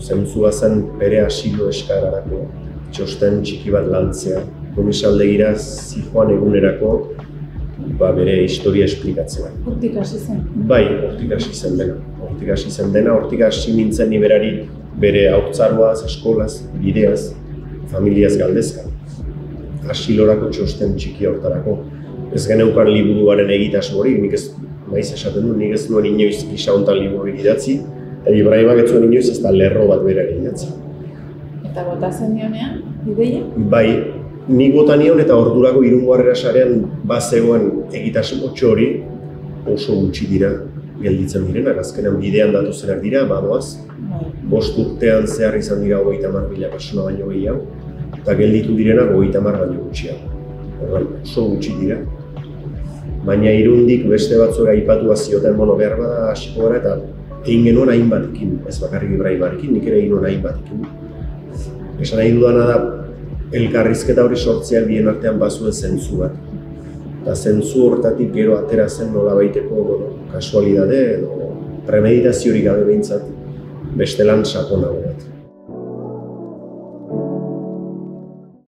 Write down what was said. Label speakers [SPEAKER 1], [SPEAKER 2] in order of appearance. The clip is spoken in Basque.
[SPEAKER 1] zentzua zen bere asilo eskararako txosten txiki bat lantzea. Komisaldegira zijoan egunerako bere historia esplikatzea.
[SPEAKER 2] Hortik hasi zen?
[SPEAKER 1] Bai, hortik hasi zen dena. Hortik hasi nintzen ni berari bere haurtzaroaz, eskolaz, bideaz, familiaz galdezka. Asilorako txosten txiki hortarako. Ez geneukan liburuaren egitasmorik, nik ez, maiz esaten du, nik ez nuen inoiz gisa hontan libururik idatzi, eta Ibrahimak ez zuen inoiz ez da lerro bat berari idatzi.
[SPEAKER 2] Eta bota zen dionean, ideia?
[SPEAKER 1] Bai, nik bota nion eta ordurako Irungo Harrera Sarean bazegoen egitasmo hori oso gutxi dira gelditzen direnak, azkenan bidean datozenak dira, badoaz. 5 urtean zehar izan dira 30.000 pertsona baino gehiago, eta gelditu direnak 30 baino gutxiago. Orduan, oso gutxi dira. Baina Irundik beste batzuk aipatu zioten behar bada hasiko gara eta egin genuen hainbatekin, ez bakarrik Ibrahimarekin, nik ere egin nuen hainbatekin. Esan nahi dudana da, elkarrizketa hori sortzea bien artean bazuen zentzu bat. Eta zentzu hortatik gero atera zen nolabaiteko kasualidade edo premeditaziorik gabe behintzat beste lan sakonago bat.